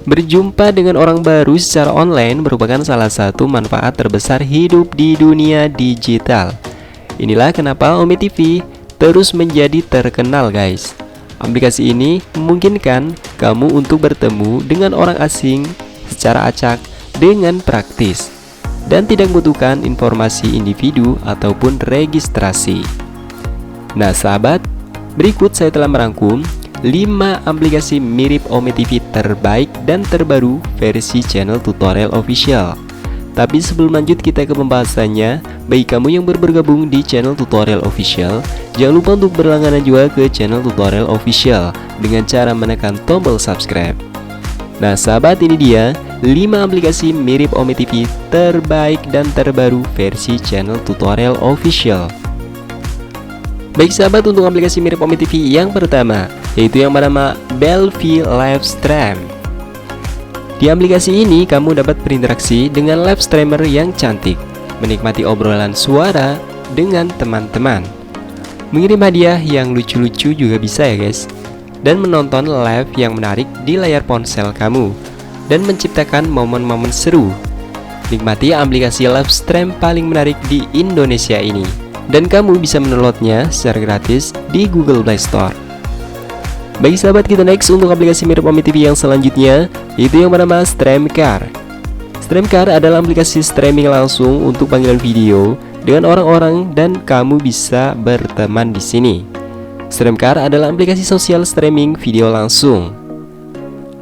Berjumpa dengan orang baru secara online merupakan salah satu manfaat terbesar hidup di dunia digital. Inilah kenapa Ome TV terus menjadi terkenal, guys. Aplikasi ini memungkinkan kamu untuk bertemu dengan orang asing secara acak dengan praktis dan tidak membutuhkan informasi individu ataupun registrasi. Nah sahabat, berikut saya telah merangkum 5 aplikasi mirip Ome TV terbaik dan terbaru versi channel tutorial official. Tapi sebelum lanjut kita ke pembahasannya, bagi kamu yang baru bergabung di channel tutorial official, jangan lupa untuk berlangganan juga ke channel tutorial official dengan cara menekan tombol subscribe. Nah sahabat, ini dia 5 aplikasi mirip Ome TV terbaik dan terbaru versi channel tutorial official. Baik sahabat, untuk aplikasi mirip Ome TV yang pertama, yaitu yang bernama Belvi Livestream. Di aplikasi ini kamu dapat berinteraksi dengan live streamer yang cantik, menikmati obrolan suara dengan teman-teman, mengirim hadiah yang lucu-lucu juga bisa ya guys, dan menonton live yang menarik di layar ponsel kamu, dan menciptakan momen-momen seru. Nikmati aplikasi live stream paling menarik di Indonesia ini, dan kamu bisa mendownloadnya secara gratis di Google Play Store. Bagi sahabat, kita next untuk aplikasi mirip Ome TV yang selanjutnya, yaitu yang bernama Streamcar. Streamcar adalah aplikasi streaming langsung untuk panggilan video dengan orang-orang dan kamu bisa berteman di sini. Streamcar adalah aplikasi sosial streaming video langsung.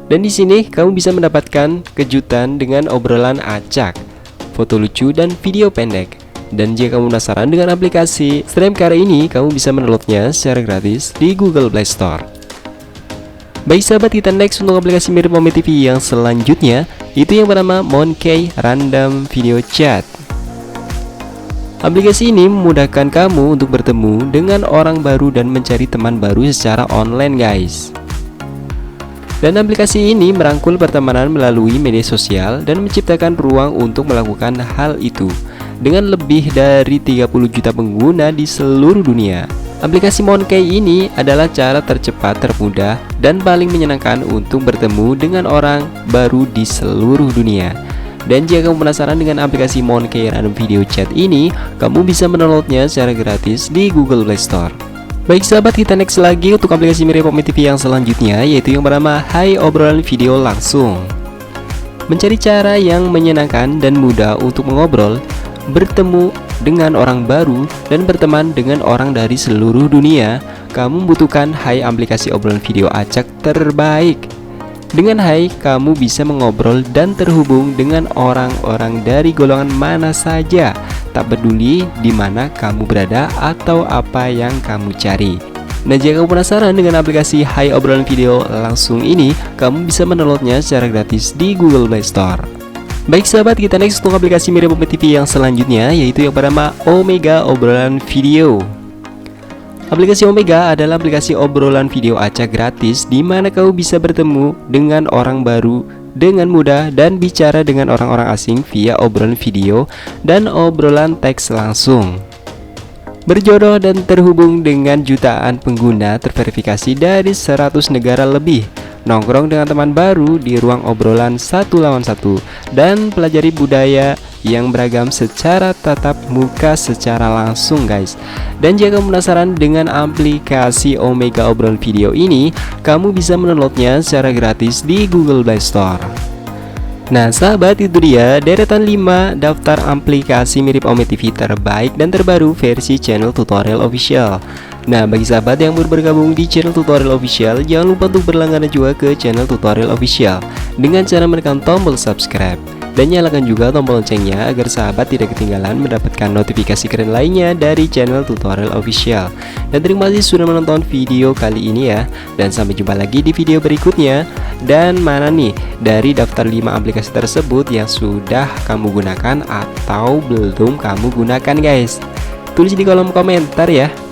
Dan di sini kamu bisa mendapatkan kejutan dengan obrolan acak, foto lucu dan video pendek. Dan jika kamu penasaran dengan aplikasi Streamcar ini, kamu bisa mendownloadnya secara gratis di Google Play Store. Baik sahabat, kita next untuk aplikasi mirip Ome TV yang selanjutnya, itu yang bernama Monkey Random Video Chat. Aplikasi ini memudahkan kamu untuk bertemu dengan orang baru dan mencari teman baru secara online, guys. Dan aplikasi ini merangkul pertemanan melalui media sosial dan menciptakan ruang untuk melakukan hal itu dengan lebih dari 30 juta pengguna di seluruh dunia. Aplikasi Monkey ini adalah cara tercepat, termudah, dan paling menyenangkan untuk bertemu dengan orang baru di seluruh dunia. Dan jika kamu penasaran dengan aplikasi Monkey Random Video Chat ini, kamu bisa mendownloadnya secara gratis di Google Play Store. Baik sahabat, kita next lagi untuk aplikasi mirip Ome TV yang selanjutnya, yaitu yang bernama Hai Obrolan Video Langsung. Mencari cara yang menyenangkan dan mudah untuk mengobrol, bertemu dengan orang baru, dan berteman dengan orang dari seluruh dunia, kamu membutuhkan Hai aplikasi obrolan video acak terbaik. Dengan Hai, kamu bisa mengobrol dan terhubung dengan orang-orang dari golongan mana saja, tak peduli di mana kamu berada atau apa yang kamu cari. Nah, jika kamu penasaran dengan aplikasi Hai Obrolan Video Langsung ini, kamu bisa mendownloadnya secara gratis di Google Play Store. Baik sahabat, kita next untuk aplikasi mirip Ome TV yang selanjutnya, yaitu yang bernama Omega Obrolan Video. Aplikasi Omega adalah aplikasi obrolan video acak gratis di mana kamu bisa bertemu dengan orang baru dengan mudah dan bicara dengan orang-orang asing via obrolan video dan obrolan teks langsung. Berjodoh dan terhubung dengan jutaan pengguna terverifikasi dari 100 negara lebih. Nongkrong dengan teman baru di ruang obrolan 1 lawan 1 dan pelajari budaya yang beragam secara tatap muka secara langsung, guys. Dan jika kamu penasaran dengan aplikasi Omega Obrolan Video ini, kamu bisa mendownloadnya secara gratis di Google Play Store. Nah sahabat, itu dia deretan 5 daftar aplikasi mirip Ome TV terbaik dan terbaru versi channel tutorial official. Nah, bagi sahabat yang baru bergabung di channel tutorial official, jangan lupa untuk berlangganan juga ke channel tutorial official dengan cara menekan tombol subscribe dan nyalakan juga tombol loncengnya agar sahabat tidak ketinggalan mendapatkan notifikasi keren lainnya dari channel tutorial official. Dan terima kasih sudah menonton video kali ini ya, dan sampai jumpa lagi di video berikutnya. Dan mana nih dari daftar 5 aplikasi tersebut yang sudah kamu gunakan atau belum kamu gunakan, guys? Tulis di kolom komentar ya.